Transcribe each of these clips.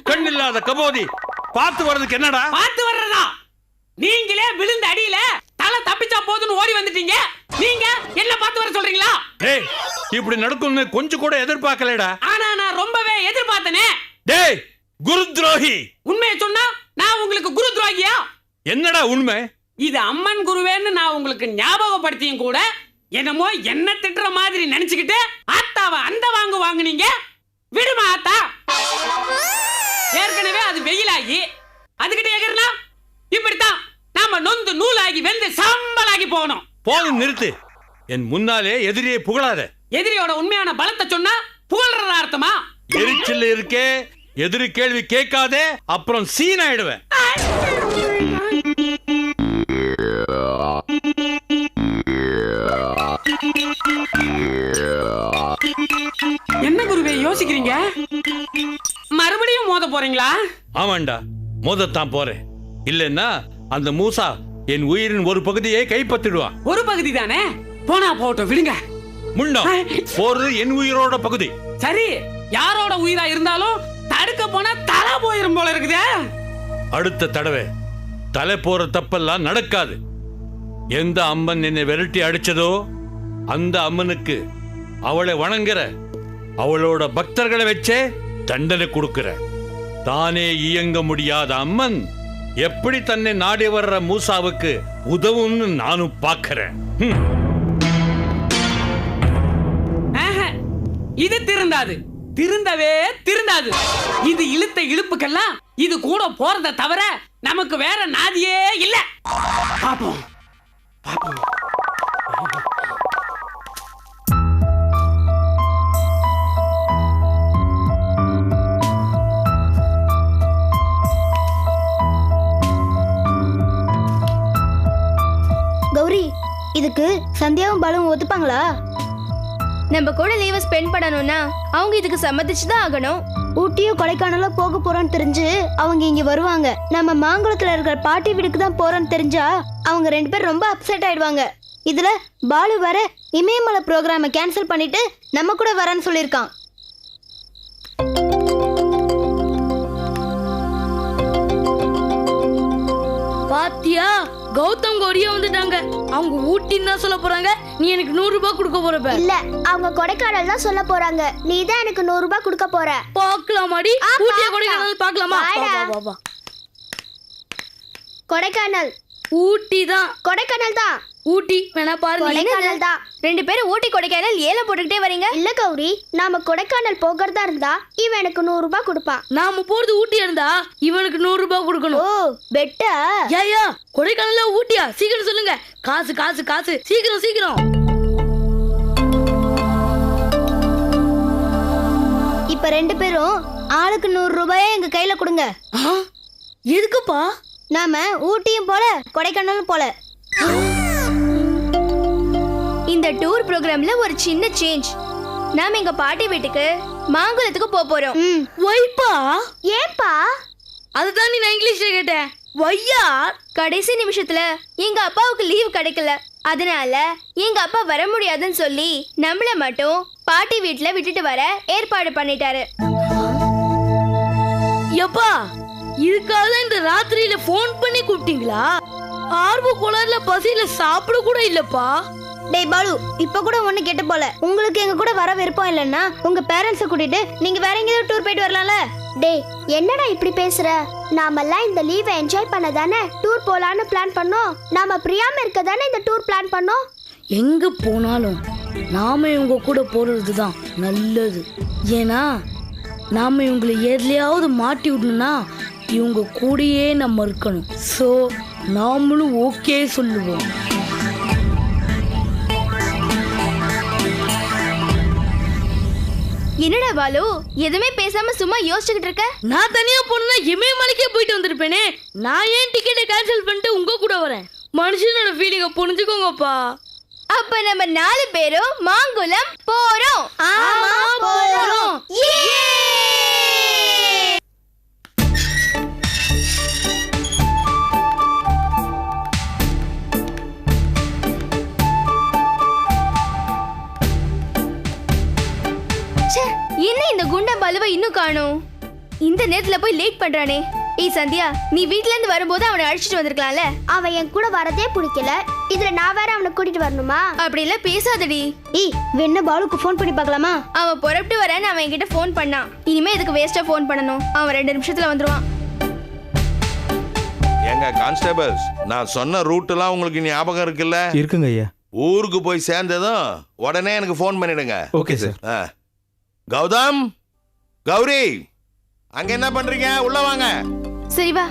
கண்ணில்லாத கபோதி, பார்த்து வர்றதுக்கு என்னடா? பார்த்து வர்றதா? நீங்களே விழுந்த அடியில தலை தப்பிச்சா போதுன்னு ஓடி வந்துட்டீங்க. நீங்க என்ன பார்த்து வர சொல்றீங்களா? டேய், இப்படி நடக்கும்னு கொஞ்சம் கூட எதிர்பார்க்கலடா. ஆனா நான் ரொம்பவே எதிர்பார்த்தனே. டேய், குரு துரோகி! உண்மையை சொன்னா நான் உங்களுக்கு குரு துரோகியா? என்னடா உண்மை? இது அம்மன் குருவேன்னு நான் உங்களுக்கு ஞாபகப்படுத்தியும் கூட என்னமோ என்ன திட்டுற மாதிரி நினைச்சுக்கிட்டு ஆத்தாவை அந்த வாங்குனீங்க. விடுமா ஆத்தா, ஏற்கனவே அது வெயிலாகி அதுகிட்ட எகிறனா இப்படித்தான் நாம நொந்து நூலாகி வெந்து சாம்பலாகி போகணும். போதும், நிறுத்து. என் முன்னாலே எதிரியை புகழாத. எதிரியோட உண்மையான பலத்தை சொன்னா புகழ்ற அர்த்தமா? எரிச்சல் இருக்கே, எதிரி கேள்வி கேட்காதே, அப்புறம் சீன் ஆயிடுவேன். என்ன குருவே யோசிக்கிறீங்க? மறுபடியும் மோத போறீங்களா? ஆமாண்டா, மோதத்தான் போறேன். இல்லன்னா அந்த மூசா என் உயிரின் ஒரு பகுதியை கைப்பற்றிடுவான். ஒரு பகுதி தானே, போனா போட்டோம், விடுங்க. முன்னோ போறது என் உயிரோட பகுதி. சரி, யாரோட உயிரா இருந்தாலும் தடுக்க போனா தலை போயிரும் போல இருக்குதே. அடுத்த தடவை தலை போற தப்பெல்லாம் நடக்காது. எந்த அம்மன் என்னை விரட்டி அடிச்சதோ அந்த அம்மனுக்கு அவளை வணங்குற அவளோட பக்தர்களை வச்சே தண்டனை கொடுக்கிற. தானே இயங்க முடியாத அம்மன் எப்படி தன்னை நாடி வர்ற மூசாவுக்கு உதவும்னு நானும் பார்க்கிறேன். இது திருந்தாது, திருந்தாது. இது இழுத்த இழுப்புக்கெல்லாம் இது கூட போறத தவிர நமக்கு வேற நாதியே இல்ல. பாப்போம். கௌரி, இதுக்கு சந்தியாவும் பாலும் ஒத்துப்பாங்களா? நம்ம கூட லீவ் ஸ்பெண்ட் பண்ணணும்னா அவங்க இதுக்கு சம்மதிச்சுதான் ஆகணும். ஊட்டியோ கொடைக்கானலோ போக போறோம்னு தெரிஞ்சு அவங்க இங்க வருவாங்க. நம்ம மாங்குளத்துல இருக்கிற பாட்டி வீட்டுக்கு தான் போறோம்னு தெரிஞ்சா அவங்க 2 பேரும் ரொம்ப அப்செட் ஆயிடுவாங்க. இதுல பாலு வர இமயமலை ப்ரோக்ராமை கேன்சல் பண்ணிட்டு நம்ம கூட வரேன்னு சொல்லியிருக்கான். பாத்தியா, கௌதம் கோரியா வந்துட்டாங்க. அவங்க ஊட்டின்னு தான் சொல்ல போறாங்க. நீ எனக்கு 100 ரூபாய் கொடுக்க போறப்ப? இல்ல, அவங்க கொடைக்கானல் தான் சொல்ல போறாங்க. நீ தான் எனக்கு 100 ரூபாய் கொடுக்க போற. பாக்கலாமாடி? ஊட்டியா கொடைக்கானல் பாக்கலாமா? கொடைக்கானல். ஊட்டி தான். கொடைக்கானல் தான். ஊட்டி வேணா பாருங்க. கொடைக்கானல் தான். 2 பேரும் ஊட்டி கொடைக்கானல் ஏல போட்டுக்கிட்டே வரீங்க. இல்ல கௌரி, நாம கொடைக்கானல் போகிறதா இருந்தா இவன் எனக்கு 100 ரூபாய் கொடுப்பான். நாம போறது ஊட்டியா இருந்தா இவனுக்கு 100 ரூபாய் கொடுக்கணும். ஓ, பெட்டா? ஏயா, கொடைக்கானல்ல ஊட்டியா? சீக்கிரம் சொல்லுங்க. காசு காசு காசு, சீக்கிரம் சீக்கிரம். இப்ப 2 பேரும் ஆளுக்கு 100 ரூபாயை எங்க கையில கொடுங்க. எதுக்குப்பா? நாம ஊட்டியும் போல கொடைக்கானலும் போல. இந்த டூர் ப்ரோக்ராம்ல ஒரு சின்ன சேஞ்ச். நாம எங்க பாட்டி வீட்டுக்கு மாங்குளத்துக்கு போறோம். வைப்பா? ஏப்பா? அதுதான் நான் இங்கிலீஷ்ல கேட்டேன். வையா? கடைசி நிமிஷத்துல எங்க அப்பாவுக்கு லீவ் கிடைக்கல. அதனால எங்க அப்பா வர முடியாதுன்னு சொல்லி நம்மள மட்டும் பாட்டி வீட்டுல விட்டுட்டு வர ஏற்பாடு பண்ணிட்டாரு. எப்பா, இதுக்காக இந்த ராத்திரியில போன் பண்ணி கூப்பிட்டீங்களா? ஆர்வ கோளாறுல பசியில சாப்பிட கூட இல்லப்பா. டேய் பாலு, இப்ப கூட ஒண்ணு கேட்டு போல. உங்களுக்கு எங்க கூட வர விருப்பம் இல்லைன்னா உங்க பேரண்ட்ஸை கூட்டிட்டு நீங்க வேற எங்கேயாவது டூர் போயிட்டு வரலாம்ல. டேய், என்னடா இப்படி பேசுற? நாமெல்லாம் இந்த லீவை என்ஜாய் பண்ண தானே டூர் போலான்னு பிளான் பண்ணோம். நாம பிரியாம இருக்க தானே இந்த டூர் பிளான் பண்ணோம். எங்க போனாலும் நாம இவங்க கூட போறதுதான் நல்லது. ஏன்னா நாம இவங்களை எதுலயாவது மாட்டி விடணும்னா இவங்க கூடயே நம்ம இருக்கணும். சோ நாமளும் ஓகே சொல்லுவோம். என்னடா பாலு, எதுவுமே பேசாம சும்மா யோசிச்சுக்கிட்டு இருக்க? நான் தனியா போனா இமயமலைக்கே போயிட்டு வந்திருப்பேனே. நான் ஏன் டிக்கெட்டை கேன்சல் பண்ணிட்டு உங்க கூட வரேன்? மனுஷனோட ஃபீலிங்க புரிஞ்சுக்கோங்கப்பா. அப்ப நம்ம 4 பேரும் மாங்குளம் போறோம். ஆமா, போறோம். நேரத்துல போய் லேட் பண்றானே. சந்தியா, நீ வீட்ல இருந்து வரும்போது அவனை அழைச்சிட்டு வந்திருக்கலாம்ல. அவன் என் கூட வரதே பிடிக்கல, இதுல நான் வேற அவனை கூட்டிட்டு வரணுமா? அப்படி எல்லாம் பேசாதடி. வேணா பாலுக்கு ஃபோன் பண்ணி பார்க்கலாமா? அவன் புறப்பட்டு வரேன்னு அவன் என்கிட்ட ஃபோன் பண்ணான். இனிமே இதுக்கு வேஸ்டா ஃபோன் பண்ணணும். அவன் 2 நிமிஷத்துல வந்துருவான். எங்க கான்ஸ்டபிள்ஸ், நான் சொன்ன ரூட் எல்லாம் உங்களுக்கு ஞாபகம் இருக்குல்ல? இருக்குங்க ஐயா. ஊருக்கு போய் சேர்ந்ததும் உடனே எனக்கு ஃபோன் பண்ணிடுங்க. Okay sir. கௌதம், கௌரி, அங்க என்ன பண்றீங்க? உள்ள வாங்க. சரி வா.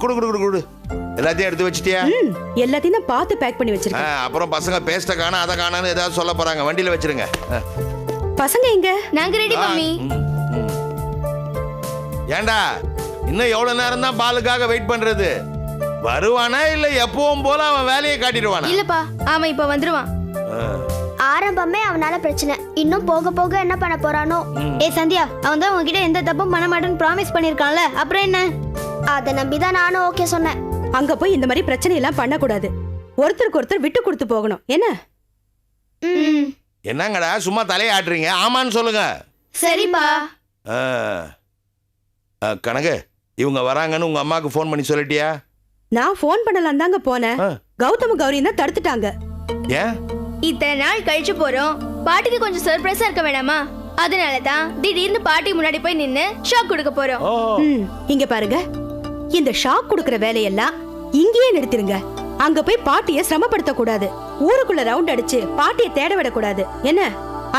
குடு குடு குடு குடு. எல்லாத்தையும் எடுத்து வச்சிட்டியா? எல்லாத்தையும் நான் பார்த்து பேக் பண்ணி வச்சிருக்கேன். அப்புறம் பசங்க பேஸ்ட காணா அதை காணான்னு ஏதாவது சொல்ல போறாங்க. வண்டியில வச்சிருங்க. பசங்க எங்க? நாங்க ரெடி மம்மி. ஏண்டா இன்னும் எவ்வளவு நேரம் தான் பாலுக்காக வெயிட் பண்றது? வருவானா இல்ல எப்பவும் போல அவன் வேலையை காட்டிடுவானா? இல்லப்பா, அவன் இப்ப வந்துருவான். ஆரம்பமே அவனால பிரச்சனை, இன்னும் போக போக என்ன பண்ண போறானோ. சந்தியா, அவன் தான் உன்கிட்ட எந்த தப்பும் பண்ண மாட்டேன்னு ப்ராமிஸ் பண்ணிருக்கான்ல, அப்புறம் என்ன? அதை நம்பிதான் நானும் ஓகே சொன்னேன். அங்க போய் இந்த மாதிரி பிரச்சனை எல்லாம் பண்ண கூடாது. ஒருத்தருக்கு ஒருத்தர் விட்டு கொடுத்து போகணும். என்ன? என்னங்கடா சும்மா தலையை ஆட்டுறீங்க? ஆமான்னு சொல்லுங்க. சரிப்பா. கனகு, இவங்க வராங்கன்னு உங்க அம்மாக்கு ஃபோன் பண்ணி சொல்லிட்டியா? நான் ஃபோன் பண்ணலாம் தாங்க போனேன். கௌதம் கௌரியும் தான் தடுத்துட்டாங்க. ஏன்? இத்தனை நாள் கழிச்சு போறோம், பாட்டிக்கு கொஞ்சம் சர்ப்ரைஸா இருக்க வேணாமா? அதனாலதான் திடீர்னு பாட்டி முன்னாடி போய் நின்னு ஷாக் கொடுக்க போறோம். இங்க பாருங்க, இந்த ஷாக் கொடுக்கற வேலையெல்லாம் இங்கேயே நிறுத்திருங்க. அங்க போய் பாட்டிய சிரமப்படுத்த கூடாது. ஊருக்குள்ள ரவுண்ட் அடிச்சு பாட்டிய தேட விடக்கூடாது. என்ன?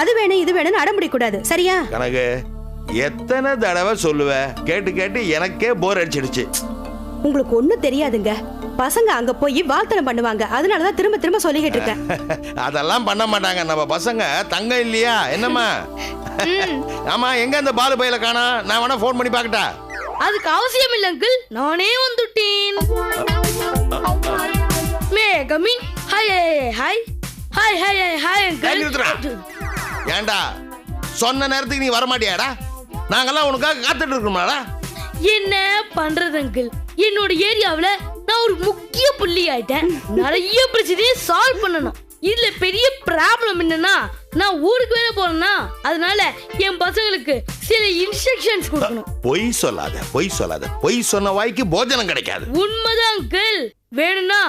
அது வேணும் இது வேணும்னு அடம்பிடி கூடாது. சரியா? கனகு, எத்தனை தடவை சொல்லுவ? கேட்டு கேட்டு எனக்கே போர் அடிச்சிடுச்சு. உங்களுக்கு ஒண்ணும் தெரியாதுங்க. பசங்க அங்க போய் வார்த்தனம் பண்ணுவாங்க. அதனாலதான் திரும்ப திரும்ப சொல்லிக்கிட்டு இருக்கேன். அதெல்லாம் பண்ண மாட்டாங்க. நம்ம பசங்க தங்கம் இல்லையா? என்னம்மா? ஆமா, எங்க அந்த பாலு பையில காணா? நான் வேணா ஃபோன் பண்ணி பாக்கட்டா? அதுக்கு அவசியம் இல்ல அங்கிள், நானே வந்துட்டேன். May come in. Hi hi hi hi hi uncle. ஏண்டா சொன்ன நேரத்துக்கு நீ வர மாட்டியாடா? நாங்கெல்லாம் உனக்காக காத்துட்டு இருக்கோம்டா. என்ன பண்றது அங்கிள், என்னோட ஏரியாவுல நான் ஒரு முக்கிய புள்ளி ஆயிட்டேன். நிறைய பிரச்சனையை சால்வ் பண்ணணும். இதுல பெரிய ப்ராப்ளம் என்னன்னா, நான் ஊருக்கு வேற போறேன்னா, அதனால என் பசங்களுக்கு சில இன்ஸ்ட்ரக்ஷன்ஸ் கொடுக்கணும். பொய் சொல்லாத, பொய் சொல்லாத. பொய் சொன்ன வாய்க்கு போஜனம் கிடைக்காது. உண்மைதான் அங்கிள். வேணும்னா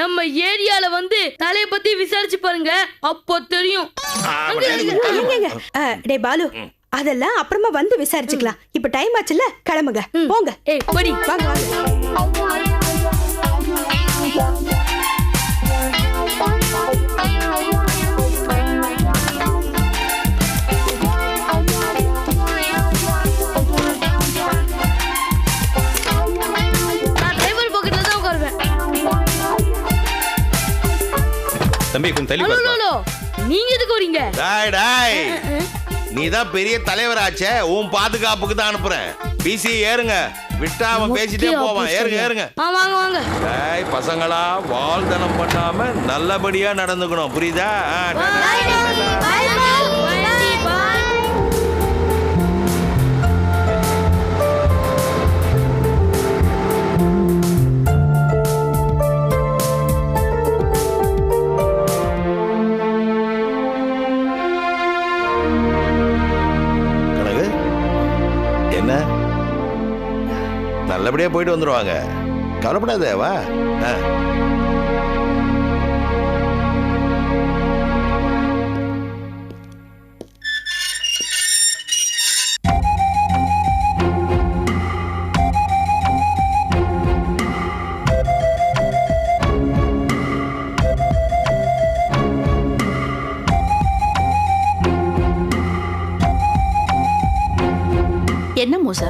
நம்ம ஏரியால வந்து தலைய பத்தி விசாரிச்சு பாருங்க, அப்போ தெரியும். டே பாலு, அதெல்லாம் அப்புறமா வந்து விசாரிச்சுக்கலாம். இப்ப டைம் ஆச்சுல, கிளம்புங்க. போங்க. ஏய் போடி, வாங்க வாங்க. நான் டிரைவர் பாக்கெட்ல தான் உட்காருவேன். தம்பி கொஞ்சம் தள்ளி ஹலோ பாருப்பா. ஹலோ, நீங்க எதுக்கு வரீங்க? டாய் டாய், நீ தான் பெரிய தலைவராச்சே, உன் பாதுகாப்புக்கு தான் அனுப்புறேன். பிசி ஏறுங்க, விட்டா அவன் பேசிட்டே போவான். ஏறுங்க ஏறுங்க. வாங்க வாங்க. டாய் பசங்களா, வால்தனம் பண்ணாம நல்லபடியா நடந்துக்கணும், புரியுதா? கனகு, என்ன நல்லபடியா போயிட்டு வந்துருவாங்க, கவலைப்படாத. வா. என்ன மூசா,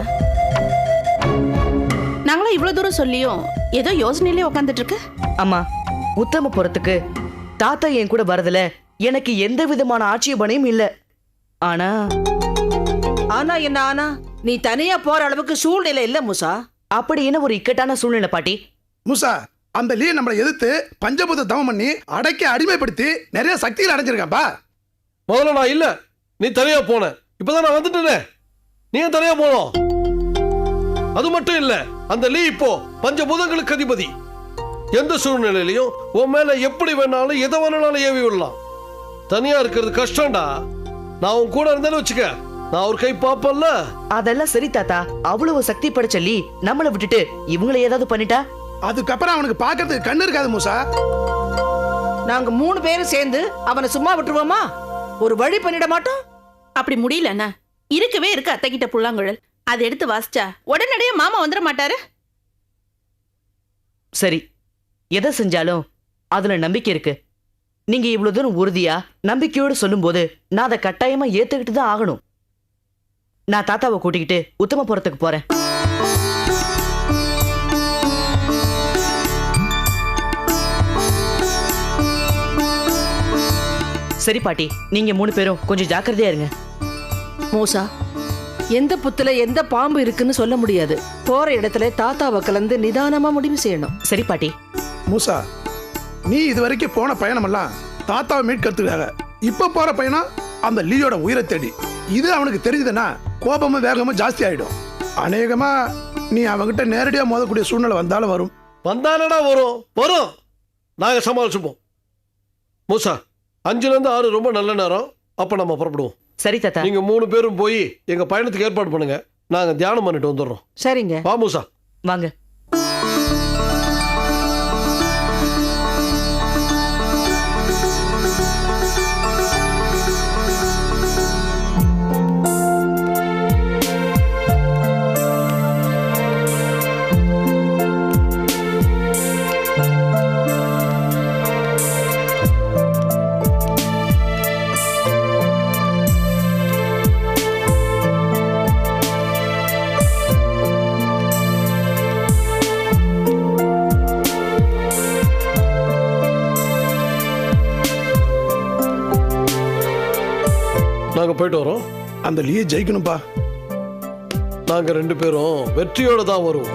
நாங்களாம் இவ்வளவு தூரம் சொல்லியும் ஏதோ யோசனையிலே உட்காந்துட்டு இருக்க? அம்மா, உத்தமபுரத்துக்கு தாத்தா என் கூட வரதுல எனக்கு எந்த விதமான ஆட்சேபனையும் இல்ல. ஆனா ஆனா என்ன? ஆனா நீ தனியா போற அளவுக்கு சூழ்நிலை இல்ல மூசா. அப்படி என்ன ஒரு இக்கட்டான சூழ்நிலை பாட்டி. மூசா, அந்த லீ நம்மளை எதிர்த்து பஞ்சபூத தவம் பண்ணி அடக்கி அடிமைப்படுத்தி நிறைய சக்திகள் அடைஞ்சிருக்காப்பா. முதல்ல நான் இல்ல, நீ தனியா போன. இப்பதான் நான் வந்துட்டேனே, நீ தனியா போனோம். அது மட்டும் இல்ல, அந்த லீ இப்போ பஞ்சபூதங்களுக்கு அதிபதி. எந்த சூழ்நிலையிலையும் உன் மேல எப்படி வேணாலும் எதை வேணாலும் ஏவி விடலாம். தனியா இருக்கிறது கஷ்டம்டா. நான் உன் கூட இருந்தேன்னு வச்சுக்க, நான் ஒரு கை பாப்பல்ல. அதெல்லாம் சரி தாத்தா, அவ்வளவு சக்தி படைச்ச லீ நம்மள விட்டுட்டு இவங்கள ஏதாவது பண்ணிட்டா அதுக்கப்புறம் அவனுக்கு பார்க்கறதுக்கு கண்ணு இருக்காது மூசா. நாங்க 3 பேரும் சேர்ந்து அவனை சும்மா விட்டுருவோமா? ஒரு வழி பண்ணிட மாட்டோம். அப்படி முடியலண்ணா, இருக்கவே இருக்கு அத்தை கிட்ட புல்லாங்குழல். அதை எடுத்து வாசிச்சா உடனடியே மாமா வந்துட மாட்டாரு. சரி, எதை செஞ்சாலும் அதுல நம்பிக்கை இருக்கு. நீங்க இவ்வளவு தூரம் உறுதியா நம்பிக்கையோடு சொல்லும் போது நான் அதை கட்டாயமா ஏத்துக்கிட்டு தான் ஆகணும். நான் தாத்தாவை கூட்டிக்கிட்டு உத்தமபுரத்துக்கு போறேன். சரி பாட்டி, நீங்க 3 பேரும் கொஞ்சம் ஜாக்கிரதையா இருங்க. மூசா, எந்த புத்துல எந்த பாம்பு இருக்குன்னு சொல்ல முடியாது. போற இடத்துல தாத்தாவை கலந்து நிதானமா முடிவு செய்யணும். சரி பாட்டி. மூசா, நீ இது வரைக்கும் போன பயணமெல்லாம் தாத்தாவை மீட்கிறதுக்காக. இப்ப போற பயணம் அந்த லீயோட உயிரை தேடி. இது அவனுக்கு தெரிஞ்சதுன்னா கோபமும் வேகமும் ஜாஸ்தி ஆயிடும். அநேகமா நீ அவங்கிட்ட நேரடியா மோதக்கூடிய சூழ்நிலை வந்தாலும் வரும். வந்தானடா வரும். நாங்க சமாளிச்சுப்போம். மூசா, 5லேருந்து 6 ரொம்ப நல்ல நேரம். அப்ப நம்ம புறப்படுவோம். சரி தாத்தா. நீங்க 3 பேரும் போய் எங்க பயணத்துக்கு ஏற்பாடு பண்ணுங்க. நாங்க தியானம் பண்ணிட்டு வந்துடுறோம். சரிங்க. வா மூசா. வாங்க. நாங்க போயிட்டு வரோம். அந்த லீயை ஜெயிக்கணும்பா. நாங்க 2 பேரும் வெற்றியோட தான் வருவோம்.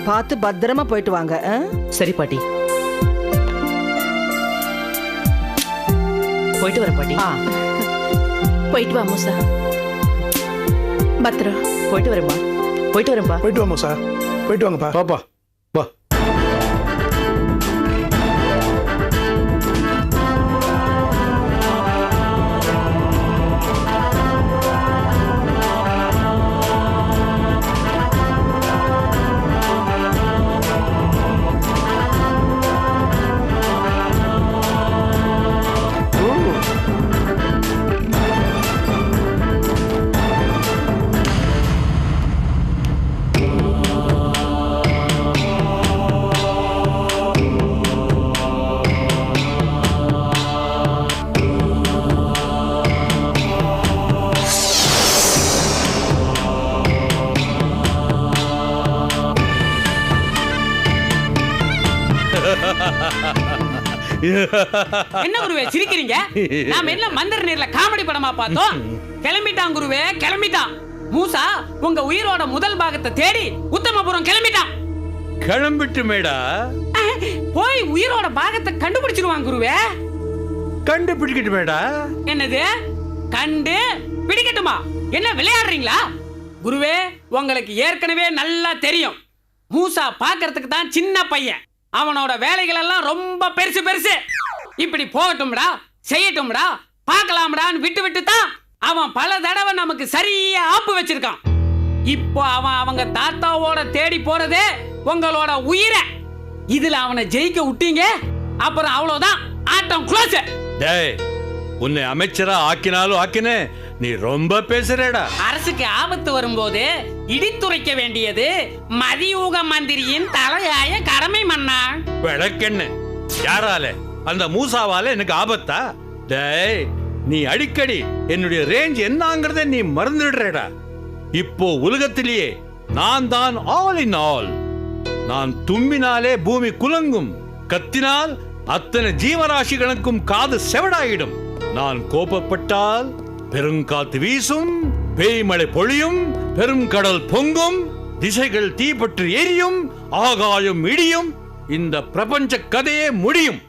பார்த்து பத்திரமா போயிட்டு வாங்க. சரி பாட்டி. போயிட்டு வரேன் பாட்டி. போயிட்டு வா மூசா. பத்திரம். போயிட்டு வரேன்பா. போயிட்டு வா மூசா. போயிட்டு வாங்கப்பா. பாப்பா வா. என்ன குருவே சிரிக்கிறீங்க? நாம என்ன மந்திர நீர்ல காமெடி படமா பார்த்தோம்? கிளம்பிட்டான் குருவே, கிளம்பிட்டான். மூசா உங்க உயிரோட முதல் பாகத்தை தேடி உத்தமபுரம் கிளம்பிட்டான். கிளம்பிட்டு மேடா போய் உயிரோட பாகத்தை கண்டுபிடிச்சிருவான் குருவே. கண்டுபிடிக்கிட்டு மேடா. என்னது கண்டு பிடிக்கட்டுமா? என்ன விளையாடுறீங்களா? குருவே உங்களுக்கு ஏற்கனவே நல்லா தெரியும், மூசா பாக்குறதுக்கு தான் சின்ன பையன். அவனோட வேலைகள் எல்லாம் ரொம்ப பெருசு பெருசு. இப்படி போகட்டும்டா, செய்யட்டும்டா, பார்க்கலாம்டான்னு விட்டு விட்டு தான் அவன் பல தடவை நமக்கு சரியா ஆப்பு வச்சிருக்கான். இப்போ அவன் அவங்க தாத்தாவோட தேடி போறதே உங்களோட உயிரை. இதுல அவனை ஜெயிக்க விட்டீங்க, அப்புறம் அவ்வளவுதான், ஆட்டம் க்ளோஸ். டேய், உன்னை அமைச்சரா ஆக்கினாலும் ஆக்கினே, நீ ரொம்ப பேசுறேடா. அரசுக்கு ஆபத்து வரும்போது இடித்துரைக்க வேண்டியது மதியூக மந்திரியின் தலையாய கடமை மன்னா. விளக்கெண்ணு யாரால? அந்த மூசாவால எனக்கு ஆபத்தா? டேய், நீ அடிக்கடி என்னுடைய ரேஞ்ச் என்னங்கறத நீ மறந்துடுறடா. இப்போ உலகத்திலேயே நான் தான் ஆல் இன் ஆல். நான் தும்பினாலே பூமி குலுங்கும், கத்தினால் அத்தனை ஜீவராசிகளுக்கும் காது செவடாயிடும். நான் கோபப்பட்டால் பெருங்காத்து வீசும், பேய்மழை பொழியும், பெரும் கடல் பொங்கும், திசைகள் தீப்பற்றி எரியும், ஆகாயம் இடியும், இந்த பிரபஞ்ச கதையே முடியும்.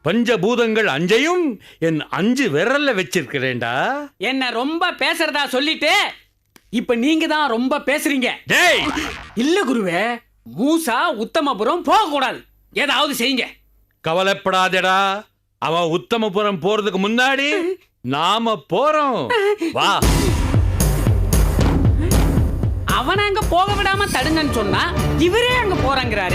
பஞ்சபூதங்கள் அஞ்சையும் என் 5 விரல்ல வச்சிருக்கிறேன்டா. என்ன ரொம்ப பேசுறதா சொல்லிட்டு இப்ப நீங்க தான் ரொம்ப பேசுறீங்க. டேய், இல்ல குருவே, மூசா உத்தமபுரம் போக கூடாது, ஏதாவது செய்யுங்க. கவலைப்படாதேடா, அவன் உத்தமபுரம் போறதுக்கு முன்னாடி நாம போறோம். வா. அவனை அங்க போக விடாம தடுங்கன்னு சொன்னா இவரே அங்க போறாங்கிறாரு.